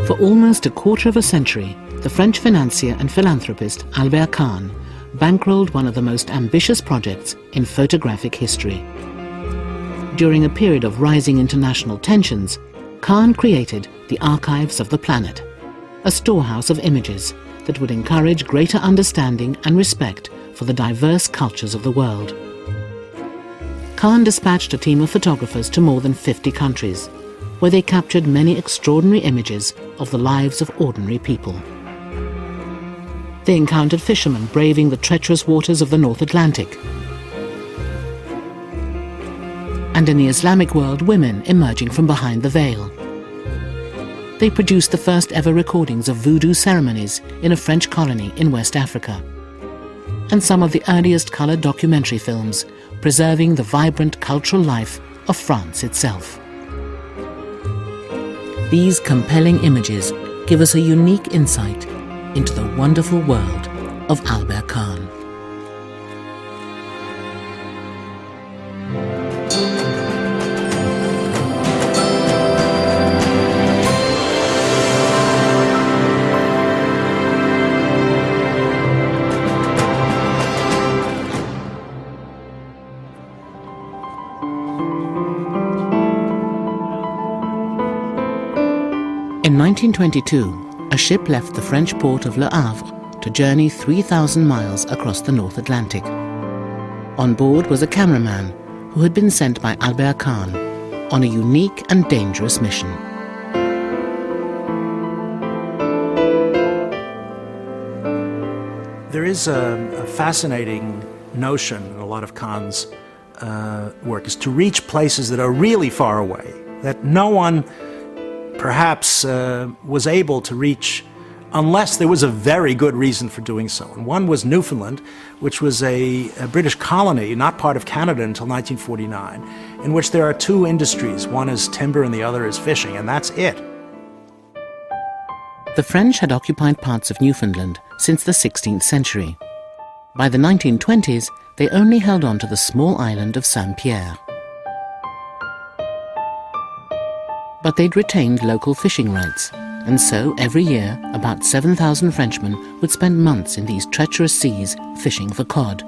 For almost a quarter of a century, the French financier and philanthropist Albert Kahn bankrolled one of the most ambitious projects in photographic history. During a period of rising international tensions, Kahn created the Archives of the Planet, a storehouse of images that would encourage greater understanding and respect for the diverse cultures of the world. Kahn dispatched a team of photographers to more than 50 countries, where they captured many extraordinary images of the lives of ordinary people. They encountered fishermen braving the treacherous waters of the North Atlantic, and in the Islamic world, women emerging from behind the veil. They produced the first ever recordings of voodoo ceremonies in a French colony in West Africa, and some of the earliest coloured documentary films, preserving the vibrant cultural life of France itself. These compelling images give us a unique insight into the wonderful world of Albert Kahn. In 1922, a ship left the French port of Le Havre to journey 3,000 miles across the North Atlantic. On board was a cameraman who had been sent by Albert Kahn on a unique and dangerous mission. There is a fascinating notion in a lot of Kahn's work is to reach places that are really far away, that no one perhaps was able to reach unless there was a very good reason for doing so. And one was Newfoundland, which was a British colony, not part of Canada until 1949, in which there are two industries. One is timber and the other is fishing, and that's it. The French had occupied parts of Newfoundland since the 16th century. By the 1920s, they only held on to the small island of Saint-Pierre. But they'd retained local fishing rights, and so every year about 7,000 Frenchmen would spend months in these treacherous seas fishing for cod.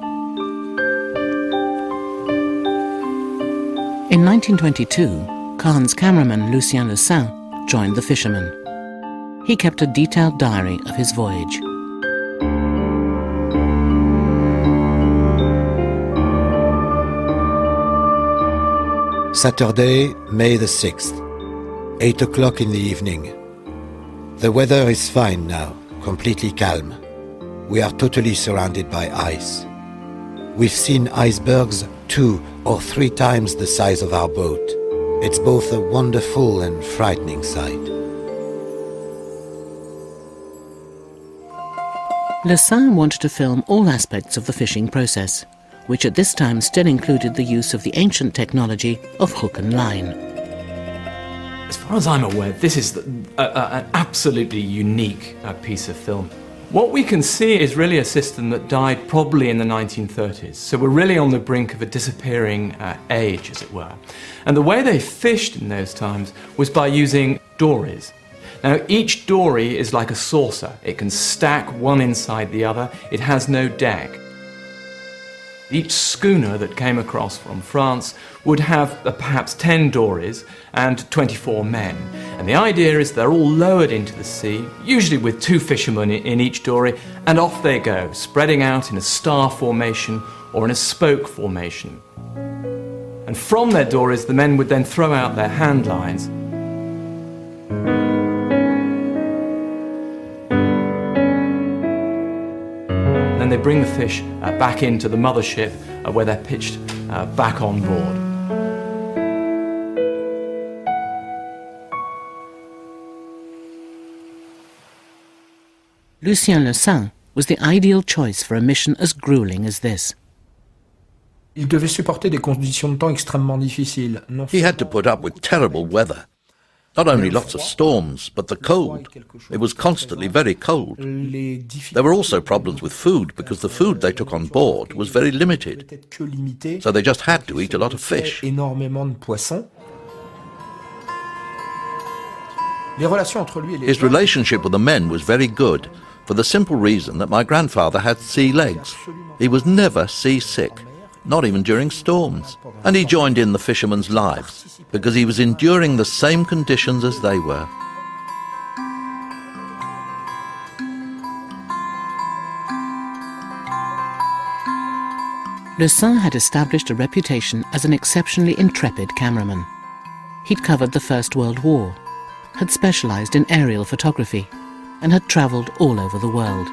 In 1922, Kahn's cameraman Lucien Le Saint joined the fishermen. He kept a detailed diary of his voyage. Saturday, May the 6th, 8 o'clock in the evening. The weather is fine now, completely calm. We are totally surrounded by ice. We've seen icebergs 2 or 3 times the size of our boat. It's both a wonderful and frightening sight. Le Saint wanted to film all aspects of the fishing process, which at this time still included the use of the ancient technology of hook and line. As far as I'm aware, this is an absolutely unique piece of film. What we can see is really a system that died probably in the 1930s. So we're really on the brink of a disappearing age, as it were. And the way they fished in those times was by using dories. Now, each dory is like a saucer. It can stack one inside the other. It has no deck. Each schooner that came across from France would have perhaps 10 dories and 24 men. And the idea is they're all lowered into the sea, usually with 2 fishermen in each dory, and off they go, spreading out in a star formation or in a spoke formation. And from their dories, the men would then throw out their hand lines. Then they bring the fish back into the mothership where they're pitched back on board. Lucien Le Saint was the ideal choice for a mission as grueling as this. Il devait supporter des conditions de temps extrêmement difficiles. He had to put up with terrible weather. Not only lots of storms, but the cold. It was constantly very cold. There were also problems with food, because the food they took on board was very limited. So they just had to eat a lot of fish. Les relations entre lui et les His hommes relationship with the men was very good, for the simple reason that my grandfather had sea legs. He was never seasick, not even during storms. And he joined in the fishermen's lives, because he was enduring the same conditions as they were. Le Saint had established a reputation as an exceptionally intrepid cameraman. He'd covered the First World War, had specialised in aerial photography, and had travelled all over the world.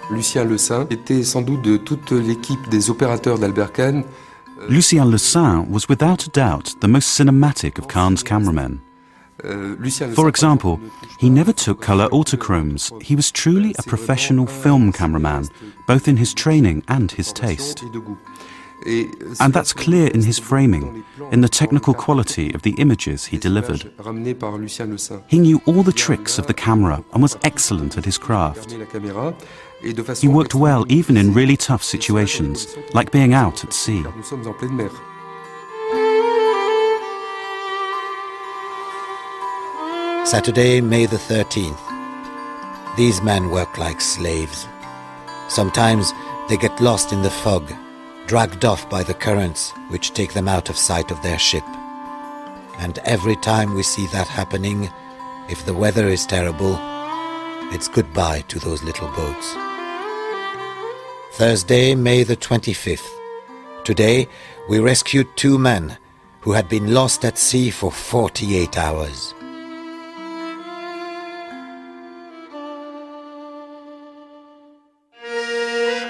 Lucien Le Saint était sans doute de toute l'équipe des opérateurs d'Albert Kahn. Lucien Le Saint was without a doubt the most cinematic of Kahn's cameramen. For example, he never took colour autochromes. He was truly a professional film cameraman, both in his training and his taste. And that's clear in his framing, in the technical quality of the images he delivered. He knew all the tricks of the camera and was excellent at his craft. He worked well even in really tough situations, like being out at sea. Saturday, May the 13th. These men work like slaves. Sometimes they get lost in the fog, dragged off by the currents which take them out of sight of their ship. And every time we see that happening, if the weather is terrible, it's goodbye to those little boats. Thursday, May the 25th. Today, we rescued 2 men who had been lost at sea for 48 hours.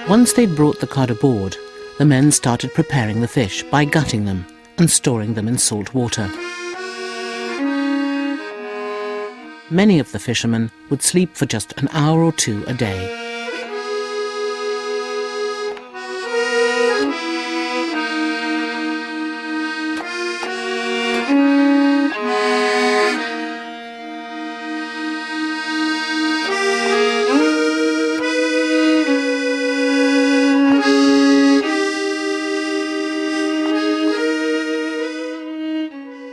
Once they'd brought the cod aboard, the men started preparing the fish by gutting them and storing them in salt water. Many of the fishermen would sleep for just an hour or 2 a day.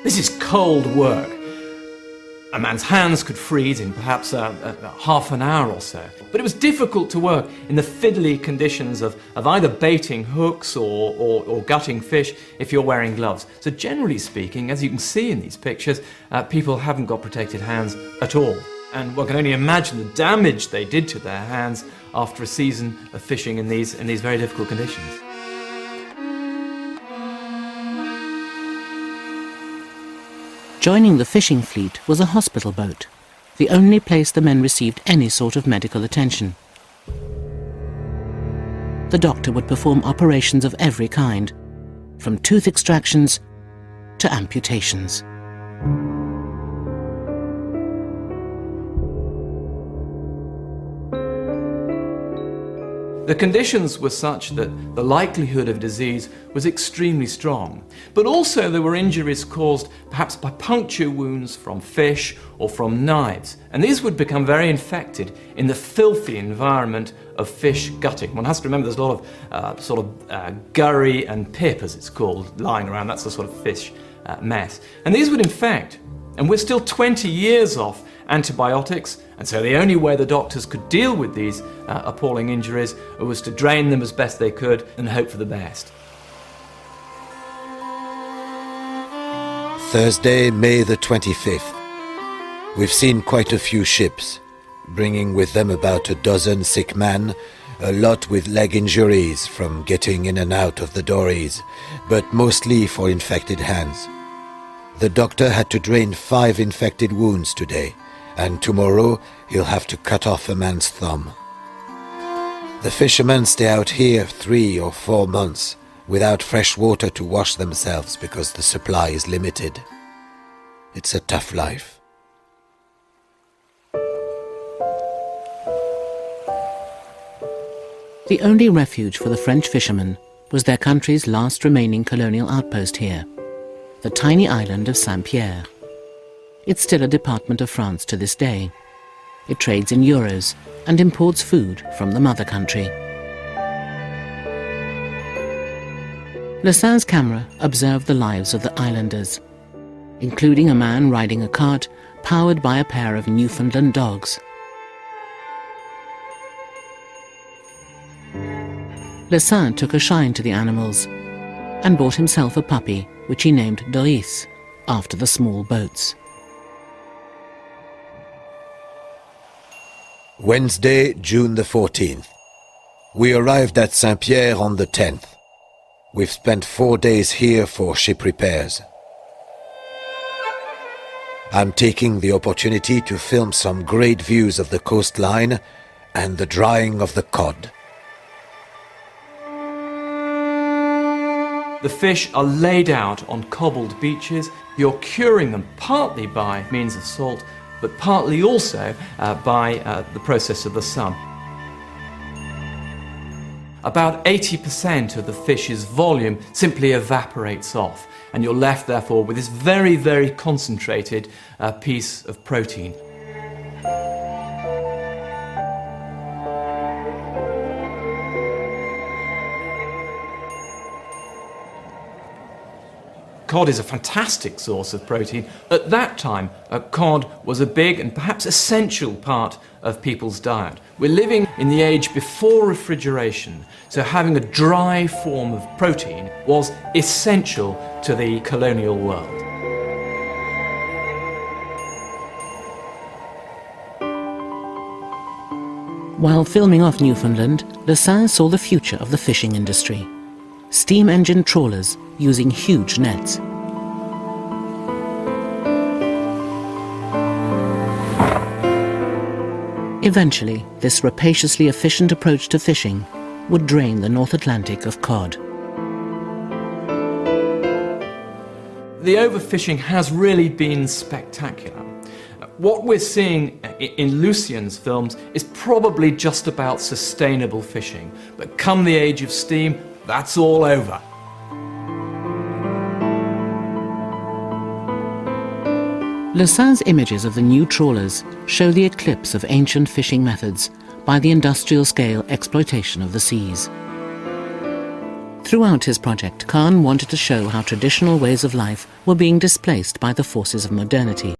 This is cold work. A man's hands could freeze in perhaps half an hour or so. But it was difficult to work in the fiddly conditions of either baiting hooks or gutting fish if you're wearing gloves. So generally speaking, as you can see in these pictures, people haven't got protected hands at all. And one can only imagine the damage they did to their hands after a season of fishing in these very difficult conditions. Joining the fishing fleet was a hospital boat, the only place the men received any sort of medical attention. The doctor would perform operations of every kind, from tooth extractions to amputations. The conditions were such that the likelihood of disease was extremely strong, but also there were injuries caused perhaps by puncture wounds from fish or from knives, and these would become very infected in the filthy environment of fish gutting. One has to remember there's a lot of gurry and pip, as it's called, lying around. That's the sort of fish mess. And these would infect, and we're still 20 years off antibiotics, and so the only way the doctors could deal with these appalling injuries was to drain them as best they could and hope for the best. Thursday, May the 25th. We've seen quite a few ships, bringing with them about a dozen sick men, a lot with leg injuries from getting in and out of the dories, but mostly for infected hands. The doctor had to drain 5 infected wounds today, and tomorrow he'll have to cut off a man's thumb. The fishermen stay out here 3 or 4 months without fresh water to wash themselves because the supply is limited. It's a tough life. The only refuge for the French fishermen was their country's last remaining colonial outpost here, the tiny island of Saint-Pierre. It's still a department of France to this day. It trades in euros and imports food from the mother country. Le Saint's camera observed the lives of the islanders. including a man riding a cart powered by a pair of Newfoundland dogs. Le Saint took a shine to the animals and bought himself a puppy, which he named Doris, after the small boats. Wednesday, June the 14th. We arrived at Saint-Pierre on the 10th. We've spent 4 days here for ship repairs. I'm taking the opportunity to film some great views of the coastline and the drying of the cod. The fish are laid out on cobbled beaches. You're curing them partly by means of salt, but partly also by the process of the sun. About 80% of the fish's volume simply evaporates off, and you're left therefore with this very, very concentrated piece of protein. Cod is a fantastic source of protein. At that time, cod was a big and perhaps essential part of people's diet. We're living in the age before refrigeration, so having a dry form of protein was essential to the colonial world. While filming off Newfoundland, Le Saint saw the future of the fishing industry. Steam engine trawlers using huge nets. Eventually, this rapaciously efficient approach to fishing would drain the North Atlantic of cod. The overfishing has really been spectacular. What we're seeing in Lucien's films is probably just about sustainable fishing, but come the age of steam, that's all over. Le Saint's images of the new trawlers show the eclipse of ancient fishing methods by the industrial-scale exploitation of the seas. Throughout his project, Kahn wanted to show how traditional ways of life were being displaced by the forces of modernity.